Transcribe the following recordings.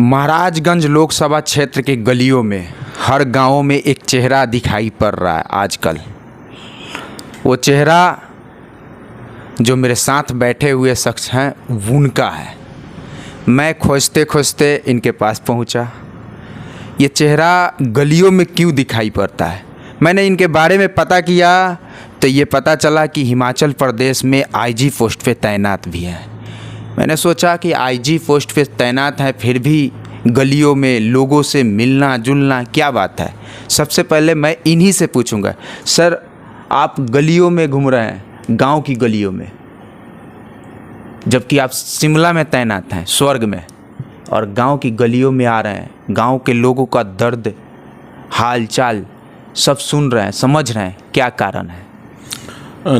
महाराजगंज लोकसभा क्षेत्र के गलियों में हर गांव में एक चेहरा दिखाई पड़ रहा है आजकल। वो चेहरा जो मेरे साथ बैठे हुए शख्स हैं उनका है। मैं खोजते खोजते इनके पास पहुंचा। ये चेहरा गलियों में क्यों दिखाई पड़ता है, मैंने इनके बारे में पता किया तो ये पता चला कि हिमाचल प्रदेश में आईजी पोस्ट पे तैनात भी हैं। मैंने सोचा कि आईजी पोस्ट पे तैनात है फिर भी गलियों में लोगों से मिलना जुलना क्या बात है। सबसे पहले मैं इन्हीं से पूछूंगा, सर आप गलियों में घूम रहे हैं, गांव की गलियों में, जबकि आप शिमला में तैनात हैं स्वर्ग में, और गांव की गलियों में आ रहे हैं, गांव के लोगों का दर्द हाल चाल सब सुन रहे हैं, समझ रहे हैं, क्या कारण है?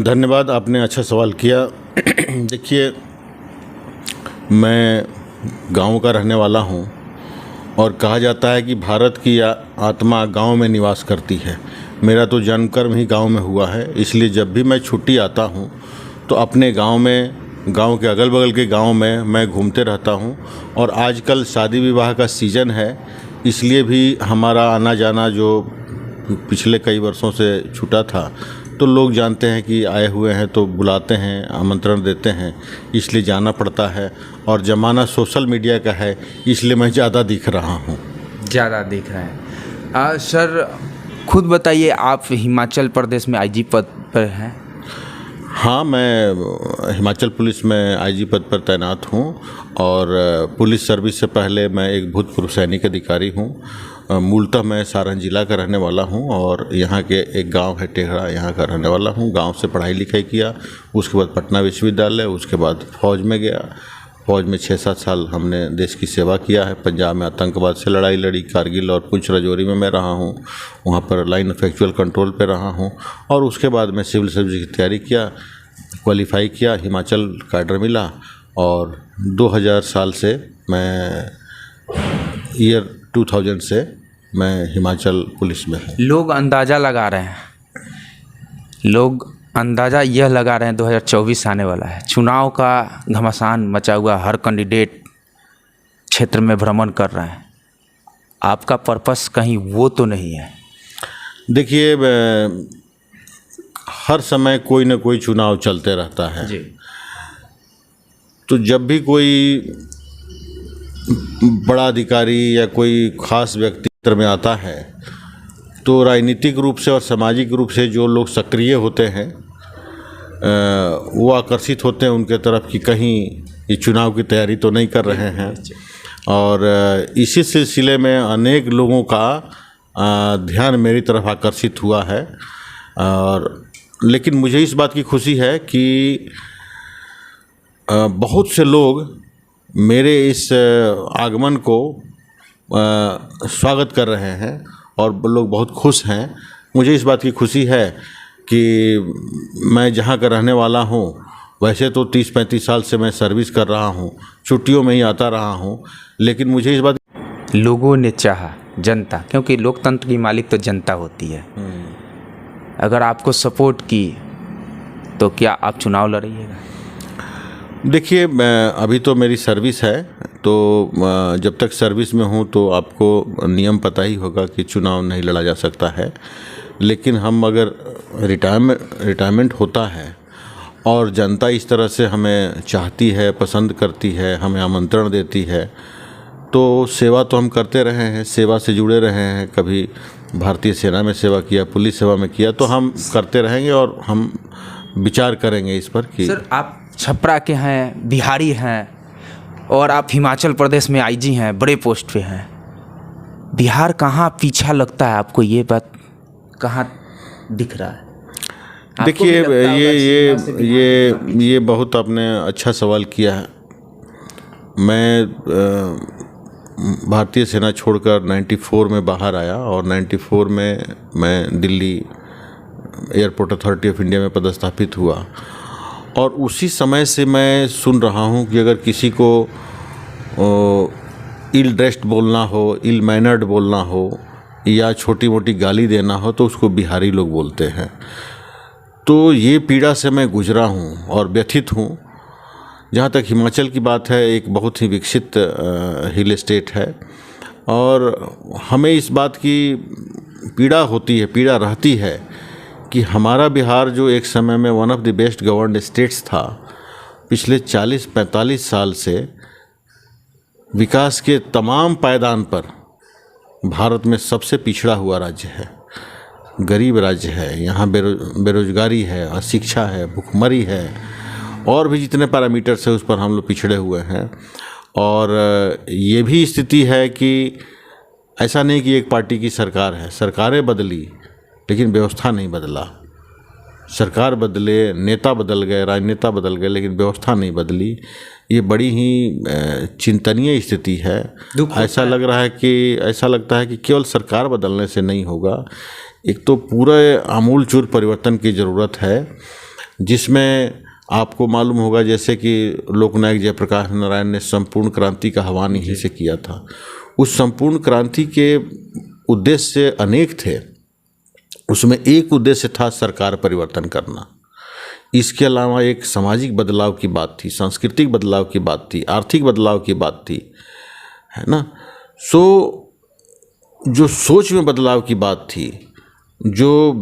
धन्यवाद, आपने अच्छा सवाल किया। देखिए, मैं गांव का रहने वाला हूं और कहा जाता है कि भारत की आत्मा गांव में निवास करती है। मेरा तो जन्मकर्म ही गांव में हुआ है, इसलिए जब भी मैं छुट्टी आता हूं तो अपने गांव में, गांव के अगल बगल के गांव में मैं घूमते रहता हूं। और आजकल शादी विवाह का सीज़न है, इसलिए भी हमारा आना जाना जो पिछले कई वर्षों से छूटा था, तो लोग जानते हैं कि आए हुए हैं तो बुलाते हैं, आमंत्रण देते हैं, इसलिए जाना पड़ता है। और ज़माना सोशल मीडिया का है, इसलिए मैं ज़्यादा दिख रहा हूँ। ज़्यादा दिख रहे हैं। सर खुद बताइए, आप हिमाचल प्रदेश में आईजी पद पर हैं? हाँ, मैं हिमाचल पुलिस में आईजी पद पर तैनात हूँ और पुलिस सर्विस से पहले मैं एक भूतपूर्व सैनिक अधिकारी हूँ। मूलतः मैं सारण जिला का रहने वाला हूँ और यहाँ के एक गांव है टेघड़ा, यहाँ का रहने वाला हूँ। गांव से पढ़ाई लिखाई किया, उसके बाद पटना विश्वविद्यालय, उसके बाद फ़ौज में गया। फ़ौज में 6-7 साल हमने देश की सेवा किया है। पंजाब में आतंकवाद से लड़ाई लड़ी, कारगिल और पुंछ राजौरी में मैं रहा हूँ, वहाँ पर लाइन ऑफ एक्चुअल कंट्रोल पे रहा हूँ। और उसके बाद मैं सिविल सर्विस की तैयारी किया, क्वालिफाई किया, हिमाचल कैडर मिला और 2000 साल से मैं ईयर 2000 से मैं हिमाचल पुलिस में हूँ। लोग अंदाज़ा लगा रहे हैं, लोग अंदाज़ा यह लगा रहे हैं 2024 आने वाला है, चुनाव का घमासान मचा हुआ, हर कैंडिडेट क्षेत्र में भ्रमण कर रहे हैं। आपका पर्पस कहीं वो तो नहीं है? देखिए, हर समय कोई ना कोई चुनाव चलते रहता है जी। तो जब भी कोई बड़ा अधिकारी या कोई खास व्यक्ति क्षेत्र में आता है तो राजनीतिक रूप से और सामाजिक रूप से जो लोग सक्रिय होते हैं वो आकर्षित होते हैं उनके तरफ कि कहीं ये चुनाव की तैयारी तो नहीं कर रहे हैं। और इसी सिलसिले में अनेक लोगों का ध्यान मेरी तरफ आकर्षित हुआ है। और लेकिन मुझे इस बात की खुशी है कि बहुत से लोग मेरे इस आगमन को स्वागत कर रहे हैं और लोग बहुत खुश हैं। मुझे इस बात की खुशी है कि मैं जहाँ का रहने वाला हूँ, वैसे तो 30-35 साल से मैं सर्विस कर रहा हूँ, छुट्टियों में ही आता रहा हूँ, लेकिन मुझे इस बात, लोगों ने चाहा, जनता, क्योंकि लोकतंत्र की मालिक तो जनता होती है, अगर आपको सपोर्ट की तो क्या आप चुनाव लड़िएगा? देखिए, अभी तो मेरी सर्विस है, तो जब तक सर्विस में हूँ तो आपको नियम पता ही होगा कि चुनाव नहीं लड़ा जा सकता है। लेकिन हम अगर रिटायरमेंट होता है और जनता इस तरह से हमें चाहती है, पसंद करती है, हमें आमंत्रण देती है, तो सेवा तो हम करते रहे हैं, सेवा से जुड़े रहे हैं। कभी भारतीय सेना में सेवा किया, पुलिस सेवा में किया, तो हम करते रहेंगे और हम विचार करेंगे इस पर कि सर आप छपरा के हैं, बिहारी हैं और आप हिमाचल प्रदेश में आईजी हैं, बड़े पोस्ट पे हैं। बिहार कहाँ पीछा लगता है आपको, ये बात कहाँ दिख रहा है? देखिए, ये बहुत आपने अच्छा सवाल किया है। मैं भारतीय सेना छोड़कर 94 में बाहर आया और 94 में मैं Delhi airport authority of India में पदस्थापित हुआ। और उसी समय से मैं सुन रहा हूँ कि अगर किसी को इल ड्रेस्ड बोलना हो, इल मैनर्ड बोलना हो या छोटी मोटी गाली देना हो तो उसको बिहारी लोग बोलते हैं। तो ये पीड़ा से मैं गुजरा हूँ और व्यथित हूँ जहाँ तक हिमाचल की बात है, एक बहुत ही विकसित हिल स्टेट है और हमें इस बात की पीड़ा रहती है कि हमारा बिहार जो एक समय में one of the best governed states था, पिछले 40-45 साल से विकास के तमाम पायदान पर भारत में सबसे पिछड़ा हुआ राज्य है, गरीब राज्य है। यहाँ बेरोजगारी है, अशिक्षा है, भुखमरी है और भी जितने पैरामीटर्स है उस पर हम लोग पिछड़े हुए हैं। और ये भी स्थिति है कि ऐसा नहीं कि एक पार्टी की सरकार है, सरकारें बदली लेकिन व्यवस्था नहीं बदला। सरकार बदले, नेता बदल गए, राजनेता बदल गए, लेकिन व्यवस्था नहीं बदली। ये बड़ी ही चिंतनीय स्थिति है। ऐसा लगता है कि केवल सरकार बदलने से नहीं होगा, एक तो पूरे आमूलचूल परिवर्तन की ज़रूरत है, जिसमें आपको मालूम होगा जैसे कि लोकनायक जयप्रकाश नारायण ने संपूर्ण क्रांति का आह्वान यहीं से किया था। उस संपूर्ण क्रांति के उद्देश्य अनेक थे, उसमें एक उद्देश्य था सरकार परिवर्तन करना। इसके अलावा एक सामाजिक बदलाव की बात थी, सांस्कृतिक बदलाव की बात थी, आर्थिक बदलाव की बात थी, है ना। सो जो सोच में बदलाव की बात थी, जो